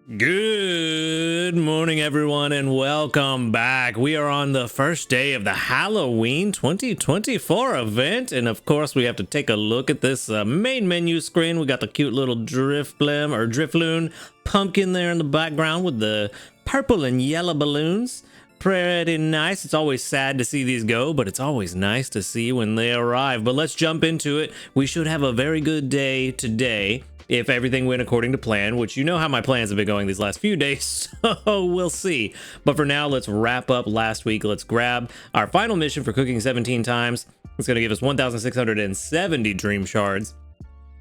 Good morning, everyone, and welcome back. We are on the first day of the Halloween 2024 event, and of course, we have to take a look at this main menu screen. We got the cute little Drifloon pumpkin there in the background with the purple and yellow balloons. Pretty nice. It's always sad to see these go, but it's always nice to see when they arrive. But let's jump into it. We should have a very good day today, if everything went according to plan, which you know how my plans have been going these last few days, so we'll see. But for now, let's wrap up last week. Let's grab our final mission for cooking 17 times. It's going to give us 1,670 dream shards,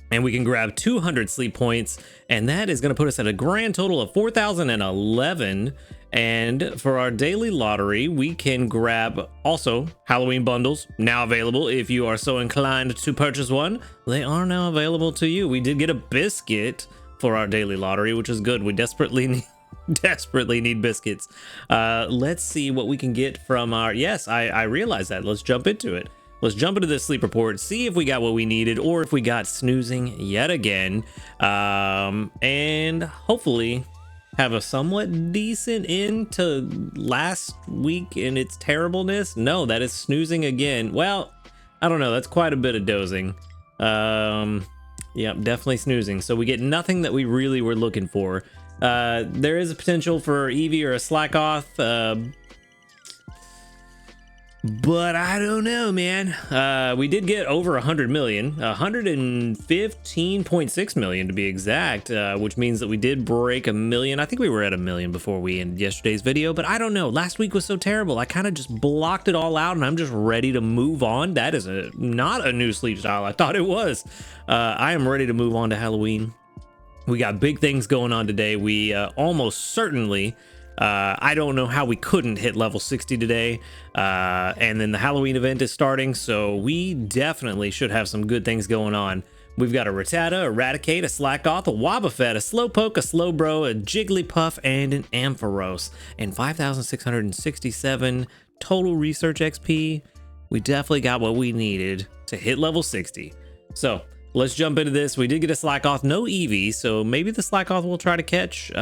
and we can grab 200 sleep points, and that is going to put us at a grand total of 4,011. And for our daily lottery, we can grab also Halloween bundles, now available if you are so inclined to purchase one. They are now available to you. We did get a biscuit for our daily lottery, which is good. We desperately need biscuits. Let's see what we can get from our... Yes, I realize that. Let's jump into it. Let's jump into this sleep report, see if we got what we needed or if we got snoozing yet again. And hopefully have a somewhat decent end to last week in its terribleness. No, that is snoozing again. Well, I don't know. That's quite a bit of dozing. Yeah, definitely snoozing. So we get nothing that we really were looking for. There is a potential for Eevee or a slack off. But I don't know, man. We did get over 100 million, 115.6 million to be exact, which means that we did break a million. I think we were at a million before we ended yesterday's video, but I don't know. Last week was so terrible. I kind of just blocked it all out and I'm just ready to move on. That is not a new sleep style. I thought it was. I am ready to move on to Halloween. We got big things going on today. We almost certainly... I don't know how we couldn't hit level 60 today, and then the Halloween event is starting, so we definitely should have some good things going on. We've got a Rattata, a Raticate, a Slackoth, a Wobbuffet, a Slowpoke, a Slowbro, a Jigglypuff, and an Ampharos, and 5,667 total research XP. We definitely got what we needed to hit level 60. So let's jump into this. We did get a Slackoth, no Eevee, so maybe the Slackoth will try to catch.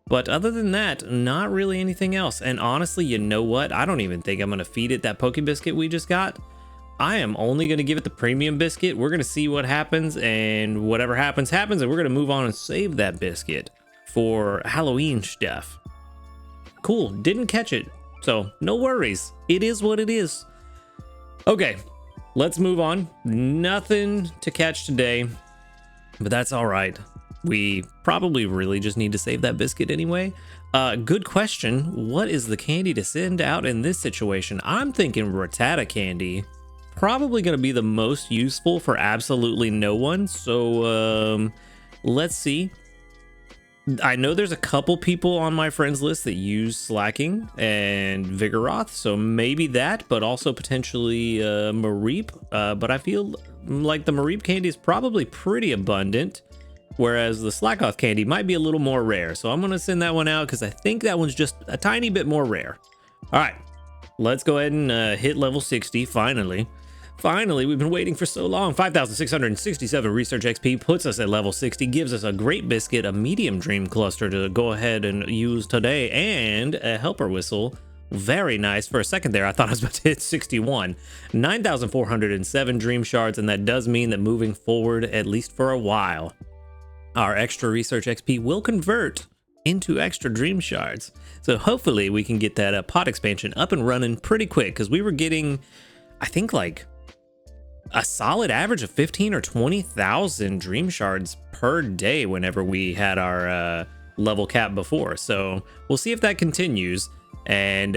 But other than that, not really anything else. And honestly, you know what? I don't even think I'm going to feed it that Poke Biscuit we just got. I am only going to give it the premium biscuit. We're going to see what happens, and whatever happens, happens. And we're going to move on and save that biscuit for Halloween stuff. Cool. Didn't catch it. So no worries. It is what it is. Okay, let's move on. Nothing to catch today, but that's all right. We probably really just need to save that biscuit anyway. Good question. What is the candy to send out in this situation? I'm thinking Rattata candy. Probably going to be the most useful for absolutely no one. So let's see. I know there's a couple people on my friends list that use Slacking and Vigoroth. So maybe that, but also potentially Mareep. But I feel like the Mareep candy is probably pretty abundant, whereas the Slackoth candy might be a little more rare. So I'm going to send that one out because I think that one's just a tiny bit more rare. All right, let's go ahead and hit level 60 finally. Finally, we've been waiting for so long. 5,667 research XP puts us at level 60, gives us a great biscuit, a medium dream cluster to go ahead and use today, and a helper whistle. Very nice. For a second there, I thought I was about to hit 61. 9,407 dream shards, and that does mean that moving forward, at least for a while, our extra research XP will convert into extra dream shards. So hopefully we can get that pot expansion up and running pretty quick, because we were getting, I think, like a solid average of 15 or 20,000 dream shards per day whenever we had our level cap before. So we'll see if that continues, and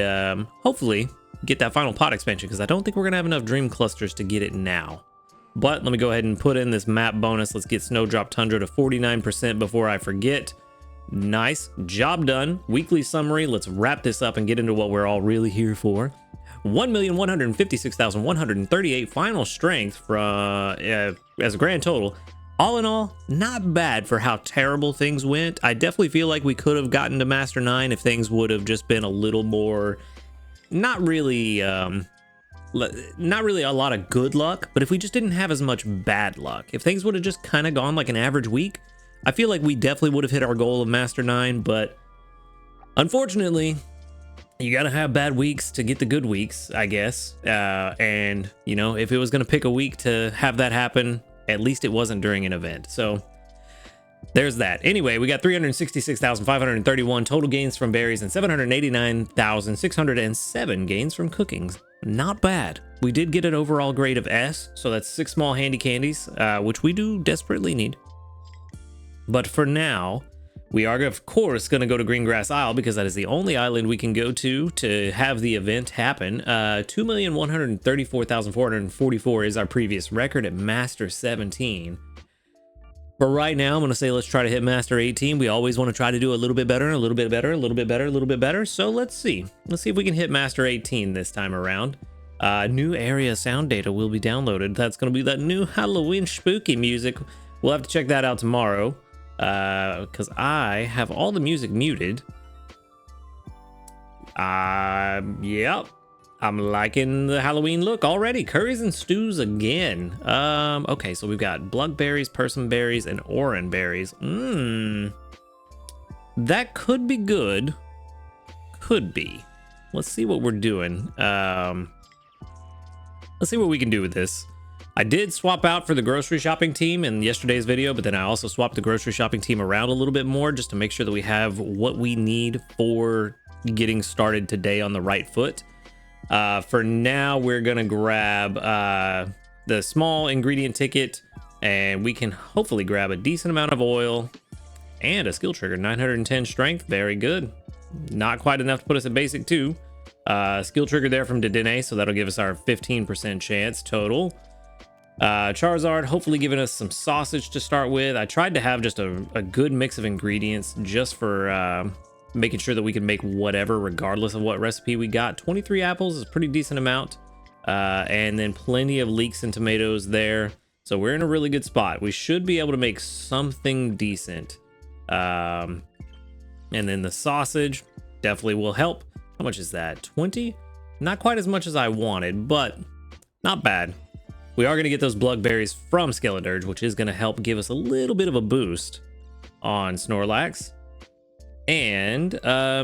hopefully get that final pot expansion, because I don't think we're gonna have enough dream clusters to get it now. But let me go ahead and put in this map bonus. Let's get Snowdrop Tundra to 49% before I forget. Nice. Job done. Weekly summary. Let's wrap this up and get into what we're all really here for. 1,156,138 final strength from as a grand total. All in all, not bad for how terrible things went. I definitely feel like we could have gotten to Master 9 if things would have just been a little more, not really a lot of good luck, but if we just didn't have as much bad luck, if things would have just kind of gone like an average week, I feel like we definitely would have hit our goal of Master 9, but unfortunately, you got to have bad weeks to get the good weeks, I guess. And, you know, if it was going to pick a week to have that happen, at least it wasn't during an event. So there's that. Anyway, we got 366,531 total gains from berries and 789,607 gains from cookings. Not bad. We did get an overall grade of S, so that's 6 small handy candies, which we do desperately need. But for now, we are, of course, going to go to Greengrass Isle because that is the only island we can go to have the event happen. 2,134,444 is our previous record at Master 17. For right now, I'm going to say let's try to hit Master 18. We always want to try to do a little bit better, a little bit better, a little bit better, a little bit better. So let's see. Let's see if we can hit Master 18 this time around. New area sound data will be downloaded. That's going to be that new Halloween spooky music. We'll have to check that out tomorrow. Because I have all the music muted. Yep. I'm liking the Halloween look already. Curries and stews again. Okay, so we've got blackberries, persimmberries, and oran berries. That could be good. Could be. Let's see what we're doing. Let's see what we can do with this. I did swap out for the grocery shopping team in yesterday's video, but then I also swapped the grocery shopping team around a little bit more just to make sure that we have what we need for getting started today on the right foot. For now, we're going to grab the small ingredient ticket, and we can hopefully grab a decent amount of oil and a skill trigger. 910 strength. Very good. Not quite enough to put us at basic 2. Skill trigger there from Dedenne, so that'll give us our 15% chance total. Charizard hopefully giving us some sausage to start with. I tried to have just a good mix of ingredients just for making sure that we can make whatever regardless of what recipe we got. 23 apples is a pretty decent amount, and then plenty of leeks and tomatoes there, so we're in a really good spot. We should be able to make something decent, and then the sausage definitely will help. How much is that? 20? Not quite as much as I wanted, but not bad. We are going to get those blackberries from Skeledirge, which is going to help give us a little bit of a boost on Snorlax. And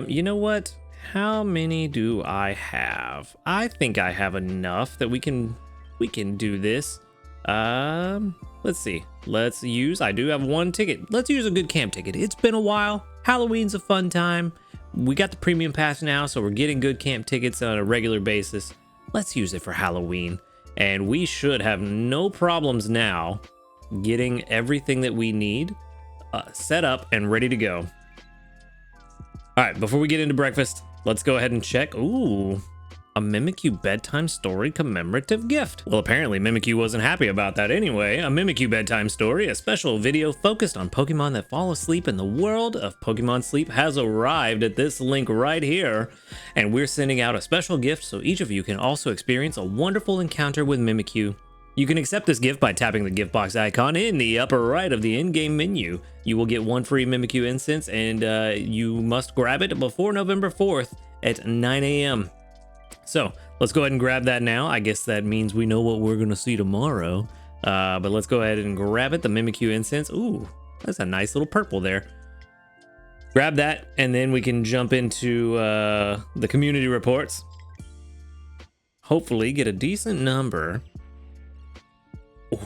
you know what? How many do I have? I think I have enough that we can do this. Let's see. I do have 1 ticket. Let's use a good camp ticket. It's been a while. Halloween's a fun time. We got the premium pass now, so we're getting good camp tickets on a regular basis. Let's use it for Halloween. And we should have no problems now getting everything that we need set up and ready to go. All right, before we get into breakfast, let's go ahead and check. Ooh, a Mimikyu bedtime story commemorative gift. Well, apparently Mimikyu wasn't happy about that anyway. A Mimikyu bedtime story, a special video focused on Pokemon that fall asleep in the world of Pokemon Sleep, has arrived at this link right here. And we're sending out a special gift so each of you can also experience a wonderful encounter with Mimikyu. You can accept this gift by tapping the gift box icon in the upper right of the in-game menu. You will get 1 free Mimikyu incense, and you must grab it before November 4th at 9 a.m. So let's go ahead and grab that now. I guess that means we know what we're going to see tomorrow. But let's go ahead and grab it, the Mimikyu incense. Ooh, that's a nice little purple there. Grab that, and then we can jump into the community reports. Hopefully get a decent number.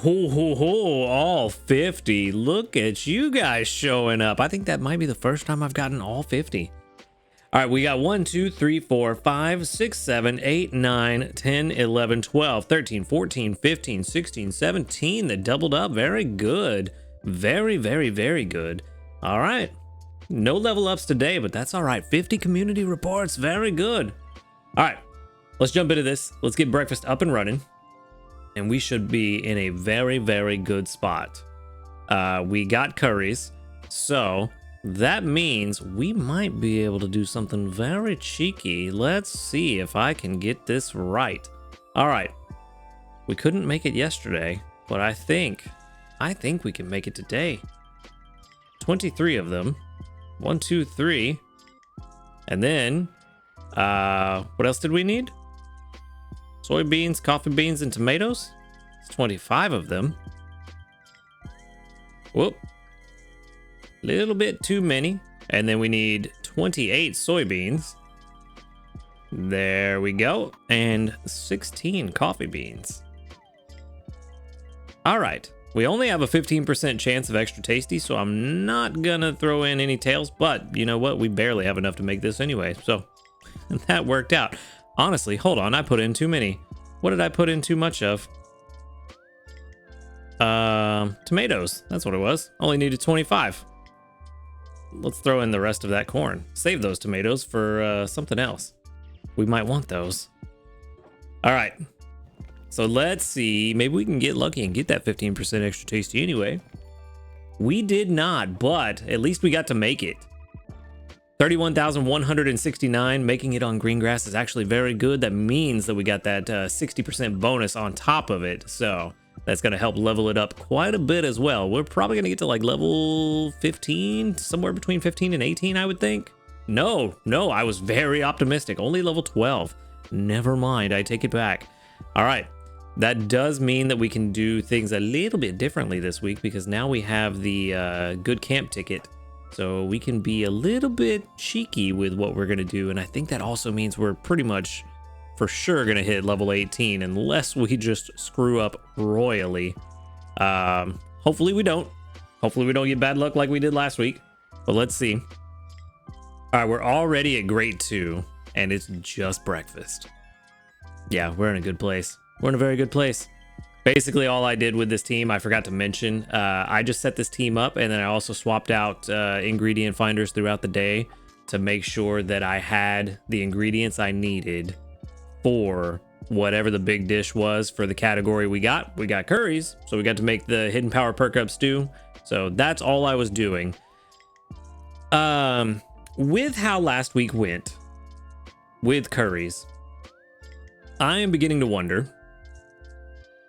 All 50. Look at you guys showing up. I think that might be the first time I've gotten all 50. All right, we got 1, 2, 3, 4, 5, 6, 7, 8, 9, 10, 11, 12, 13, 14, 15, 16, 17 that doubled up. Very good. Very, very, very good. All right. No level ups today, but that's all right. 50 community reports. Very good. All right, let's jump into this. Let's get breakfast up and running. And we should be in a very, very good spot. We got curries, so that means we might be able to do something very cheeky. Let's see if I can get this right. All right, we couldn't make it yesterday, but I think we can make it today. 23 of them. 1, 2, 3. And then, what else did we need? Soybeans, coffee beans, and tomatoes. It's 25 of them. Whoop. Little bit too many. And then we need 28 soybeans. There we go. And 16 coffee beans. All right. We only have a 15% chance of extra tasty, so I'm not gonna throw in any tails, but you know what? We barely have enough to make this anyway, so that worked out. Honestly, hold on, I put in too many. What did I put in too much of? Tomatoes, that's what it was. Only needed 25. Let's throw in the rest of that corn. Save those tomatoes for something else. We might want those. All right. So let's see, maybe we can get lucky and get that 15% extra tasty anyway. We did not, but at least we got to make it. 31,169, making it on green grass is actually very good. That means that we got that 60% bonus on top of it. So that's going to help level it up quite a bit as well. We're probably going to get to like level 15, somewhere between 15 and 18, I would think. No, I was very optimistic. Only level 12. Never mind, I take it back. All right. That does mean that we can do things a little bit differently this week because now we have the good camp ticket. So we can be a little bit cheeky with what we're going to do. And I think that also means we're pretty much for sure going to hit level 18 unless we just screw up royally. Hopefully we don't. Hopefully we don't get bad luck like we did last week. But let's see. All right, we're already at grade 2 and it's just breakfast. Yeah, we're in a good place. We're in a very good place. Basically, all I did with this team, I forgot to mention, I just set this team up and then I also swapped out ingredient finders throughout the day to make sure that I had the ingredients I needed for whatever the big dish was for the category we got. We got curries, so we got to make the hidden power perk up stew. So that's all I was doing. With how last week went with curries, I am beginning to wonder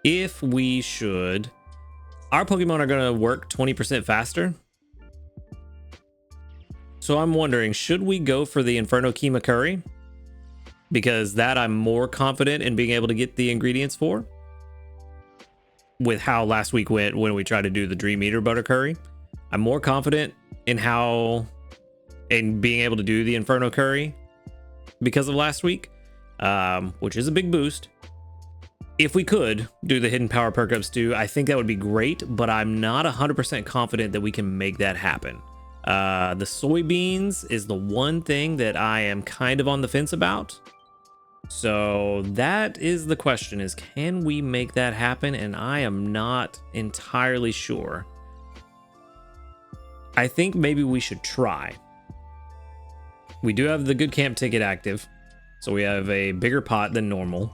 if we should... Our Pokemon are going to work 20% faster. So I'm wondering, should we go for the Inferno Keema Curry? Because that I'm more confident in being able to get the ingredients for. With how last week went when we tried to do the Dream Eater Butter Curry. I'm more confident in being able to do the Inferno Curry because of last week. Which is a big boost. If we could do the hidden power perk up stew, I think that would be great, but I'm not 100% confident that we can make that happen. The soybeans is the one thing that I am kind of on the fence about. So that is the question, is can we make that happen? And I am not entirely sure. I think maybe we should try. We do have the good camp ticket active. So we have a bigger pot than normal,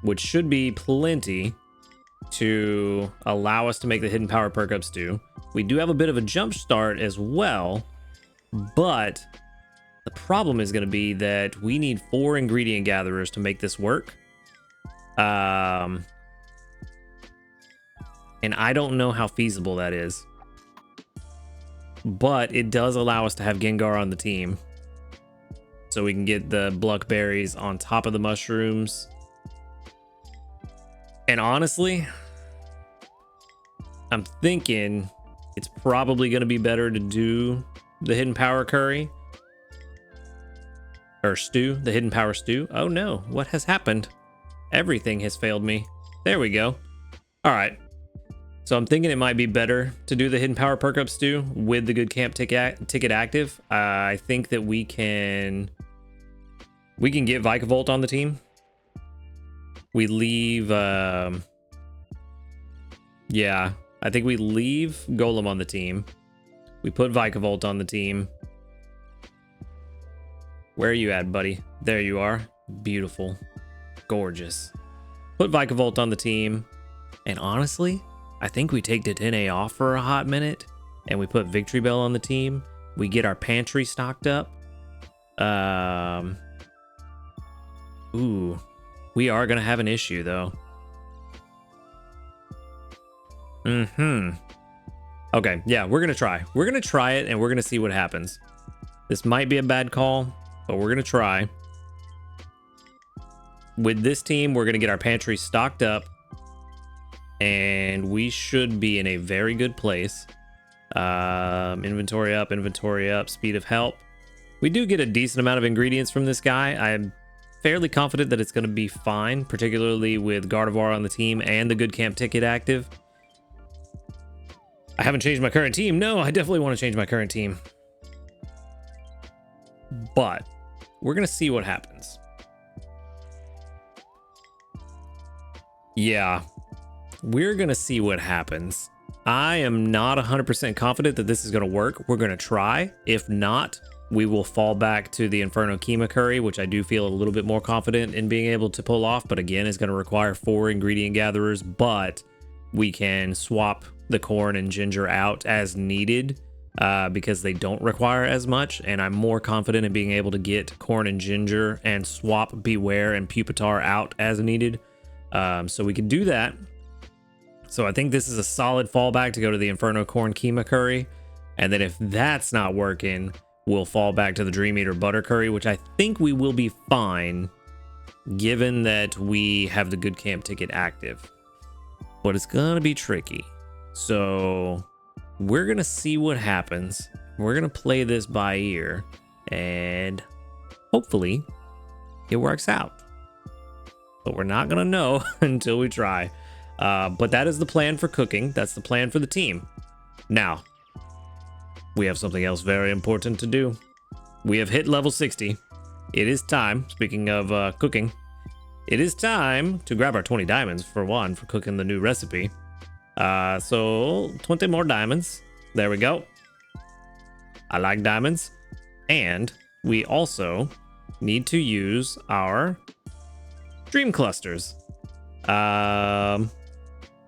which should be plenty to allow us to make the hidden power perk up stew. We do have a bit of a jump start as well, but the problem is going to be that we need 4 ingredient gatherers to make this work. And I don't know how feasible that is, but it does allow us to have Gengar on the team. So we can get the Bluckberries on top of the mushrooms. And honestly, I'm thinking it's probably going to be better to do the hidden power curry. Or stew, the hidden power stew. Oh no, what has happened? Everything has failed me. There we go. All right. So I'm thinking it might be better to do the hidden power perk up stew with the good camp ticket active. I think that we can get Vikavolt on the team. We leave, yeah, I think we leave Golem on the team. We put Vikavolt on the team. Where are you at, buddy? There you are. Beautiful. Gorgeous. Put Vikavolt on the team. And honestly, I think we take Dedenne off for a hot minute and we put Victory Bell on the team. We get our pantry stocked up. Ooh, we are going to have an issue though. Okay, yeah, we're going to try. We're going to try it and we're going to see what happens. This might be a bad call, but we're going to try. With this team, we're going to get our pantry stocked up. And we should be in a very good place. Inventory up, speed of help. We do get a decent amount of ingredients from this guy. I'm fairly confident that it's going to be fine, particularly with Gardevoir on the team and the good camp ticket active. I haven't changed my current team. No, I definitely want to change my current team. But we're going to see what happens. Yeah, we're going to see what happens. I am not 100% confident that this is going to work. We're going to try. If not, we will fall back to the Inferno Kima Curry, which I do feel a little bit more confident in being able to pull off. But again, it's going to require 4 ingredient gatherers, but we can swap the corn and ginger out as needed because they don't require as much. And I'm more confident in being able to get corn and ginger and swap Beware and Pupitar out as needed. So we can do that. So I think this is a solid fallback to go to the Inferno Corn Kima Curry. And then if that's not working, we'll fall back to the Dream Eater Butter Curry, which I think we will be fine given that we have the good camp ticket active. But it's gonna be tricky. So we're gonna see what happens. We're gonna play this by ear and hopefully it works out. But we're not gonna know until we try. But that is the plan for cooking. That's the plan for the team. Now, we have something else very important to do. We have hit level 60. It is time, speaking of cooking, it is time to grab our 20 diamonds for one for cooking the new recipe. So 20 more diamonds. There we go. I like diamonds. And we also need to use our dream clusters.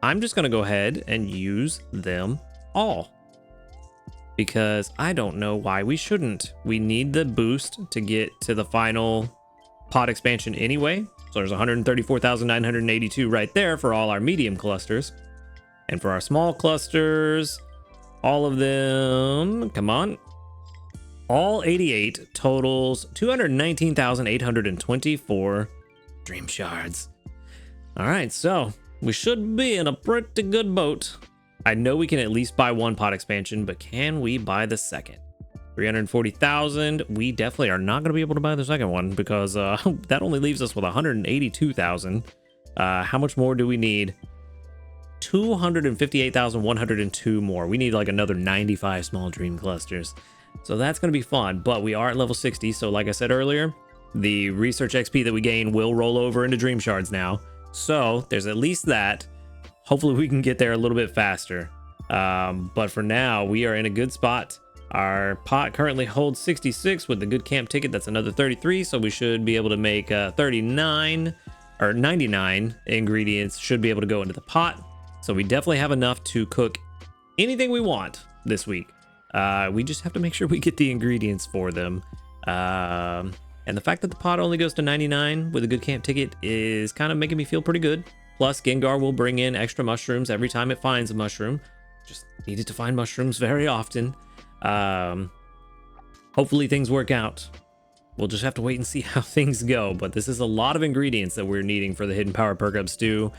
I'm just going to go ahead and use them all because I don't know why we shouldn't. We need the boost to get to the final pot expansion anyway. So there's 134,982 right there for all our medium clusters. And for our small clusters, all of them, come on, all 88 totals 219,824 dream shards. All right, so we should be in a pretty good boat. I know we can at least buy one pot expansion, but can we buy the second? 340,000. We definitely are not going to be able to buy the second one because that only leaves us with 182,000. How much more do we need? 258,102 more. We need like another 95 small dream clusters. So that's going to be fun, but we are at level 60. So like I said earlier, the research XP that we gain will roll over into dream shards now. So there's at least that. Hopefully we can get there a little bit faster. But for now, we are in a good spot. Our pot currently holds 66 with the good camp ticket. That's another 33. So we should be able to make 39 or 99 ingredients should be able to go into the pot. So we definitely have enough to cook anything we want this week. We just have to make sure we get the ingredients for them. And the fact that the pot only goes to 99 with a good camp ticket is kind of making me feel pretty good. Plus, Gengar will bring in extra mushrooms every time it finds a mushroom. Just needed to find mushrooms very often. Hopefully things work out. We'll just have to wait and see how things go. But this is a lot of ingredients that we're needing for the Hidden Power Perk Up Stew.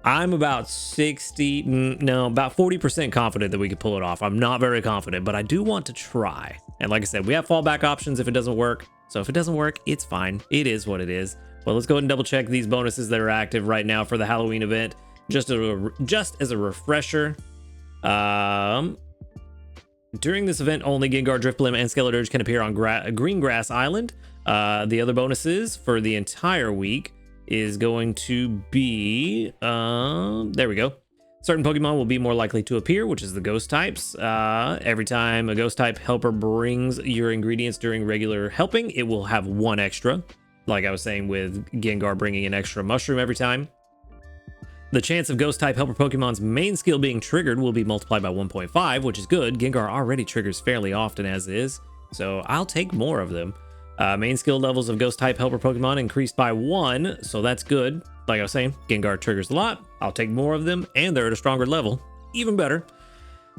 I'm about 40% confident that we could pull it off. I'm not very confident, but I do want to try. And like I said, we have fallback options if it doesn't work. So if it doesn't work, it's fine. It is what it is. But let's go ahead and double check these bonuses that are active right now for the Halloween event. Just as a refresher, during this event, only Gengar, Drifblim, and Skeleturge can appear on Green Grass Island. The other bonuses for the entire week is going to be, there we go. Certain Pokemon will be more likely to appear, which is the ghost types. Every time a ghost type helper brings your ingredients during regular helping, it will have one extra. Like I was saying with Gengar bringing an extra mushroom every time. The chance of ghost type helper Pokemon's main skill being triggered will be multiplied by 1.5, which is good. Gengar already triggers fairly often as is, so I'll take more of them. Main skill levels of ghost type helper Pokemon increased by 1, so that's good. Like I was saying, Gengar triggers a lot. I'll take more of them, and they're at a stronger level. Even better.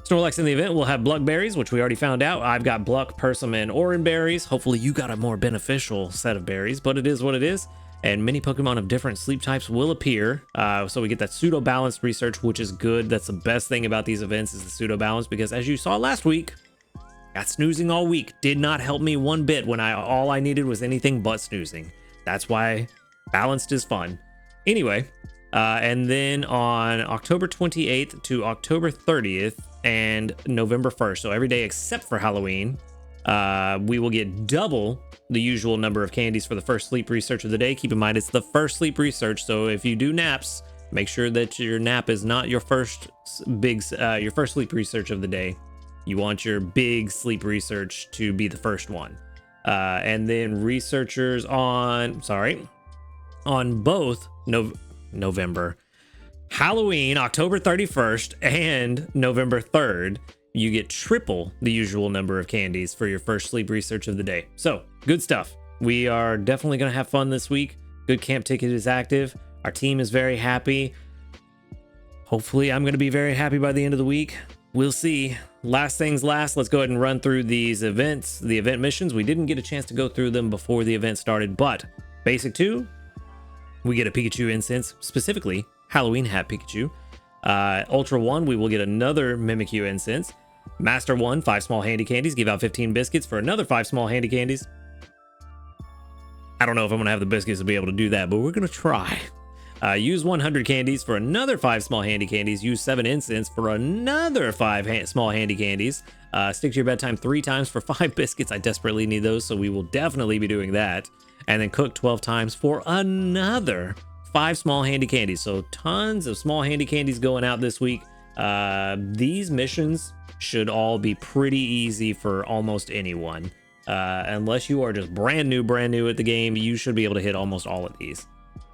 Snorlax in the event will have Bluck Berries, which we already found out. I've got Bluck, Persim, and Oran Berries. Hopefully you got a more beneficial set of berries, but it is what it is. and many Pokemon of different sleep types will appear. So we get that pseudo balanced research, which is good. That's the best thing about these events, is the pseudo balance, because as you saw last week, got snoozing all week. Did not help me one bit when all I needed was anything but snoozing. That's why balanced is fun. Anyway, and then on October 28th to October 30th and November 1st, so every day except for Halloween, we will get double the usual number of candies for the first sleep research of the day. Keep in mind, it's the first sleep research, so if you do naps, make sure that your nap is not your first your first sleep research of the day. You want your big sleep research to be the first one. And then researchers on both November, Halloween, October 31st, and November 3rd, you get triple the usual number of candies for your first sleep research of the day. So, good stuff. We are definitely going to have fun this week. Good Camp Ticket is active. Our team is very happy. Hopefully, I'm going to be very happy by the end of the week. We'll see. Last things last, let's go ahead and run through these events, the event missions. We didn't get a chance to go through them before the event started, but Basic 2, we get a Pikachu incense, specifically Halloween Hat Pikachu. Ultra 1, we will get another Mimikyu incense. Master 1, 5 small handy candies, give out 15 biscuits for another 5 small handy candies. I don't know if I'm going to have the biscuits to be able to do that, but we're going to try. Use 100 candies for another 5 small handy candies. Use 7 incense for another 5 small handy candies. Stick to your bedtime 3 times for 5 biscuits. I desperately need those, so we will definitely be doing that. And then cook 12 times for another 5 small handy candies. So tons of small handy candies going out this week. These missions should all be pretty easy for almost anyone. Unless you are just brand new at the game, you should be able to hit almost all of these.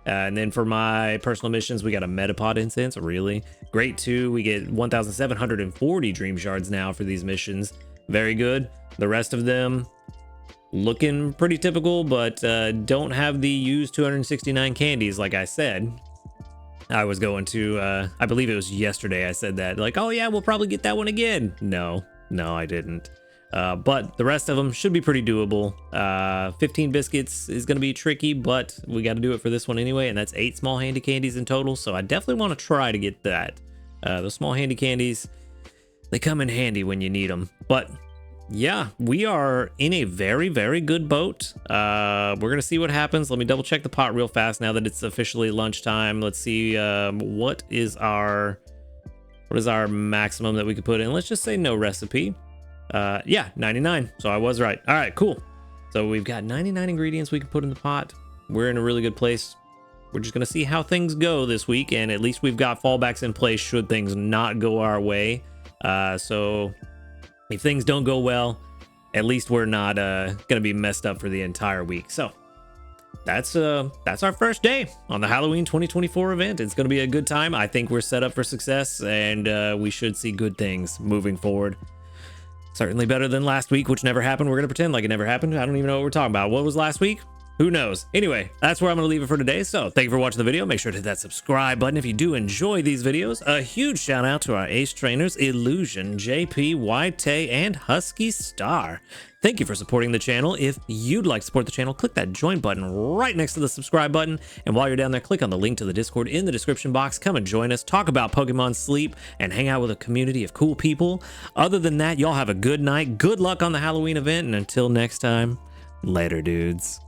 And then for my personal missions, we got a Metapod incense, really. Great too. We get 1,740 Dream Shards now for these missions. Very good. The rest of them looking pretty typical, but don't have the use 269 candies, like I said. I was going to, I believe it was yesterday I said that. Like, oh yeah, we'll probably get that one again. No, I didn't. But the rest of them should be pretty doable. 15 biscuits is going to be tricky, but we got to do it for this one anyway, and that's 8 small handy candies in total, so I definitely want to try to get that. Those small handy candies, they come in handy when you need them. But yeah, we are in a very, very good boat. We're going to see what happens. Let me double check the pot real fast now that it's officially lunchtime. Let's see what is our maximum that we could put in. Let's just say no recipe. Yeah, 99. So I was right. All right, cool. So we've got 99 ingredients we can put in the pot. We're in a really good place. We're just going to see how things go this week, and at least we've got fallbacks in place should things not go our way. So if things don't go well, at least we're not going to be messed up for the entire week. So that's our first day on the Halloween 2024 event. It's going to be a good time. I think we're set up for success, and we should see good things moving forward. Certainly better than last week, which never happened. We're going to pretend like it never happened. I don't even know what we're talking about. What was last week? Who knows? Anyway, that's where I'm going to leave it for today. So thank you for watching the video. Make sure to hit that subscribe button if you do enjoy these videos. A huge shout out to our ace trainers, Illusion, JP, White, and Husky Star. Thank you for supporting the channel. If you'd like to support the channel, click that join button right next to the subscribe button. And while you're down there, click on the link to the Discord in the description box. Come and join us, talk about Pokemon Sleep, and hang out with a community of cool people. Other than that, y'all have a good night. Good luck on the Halloween event. And until next time, later, dudes.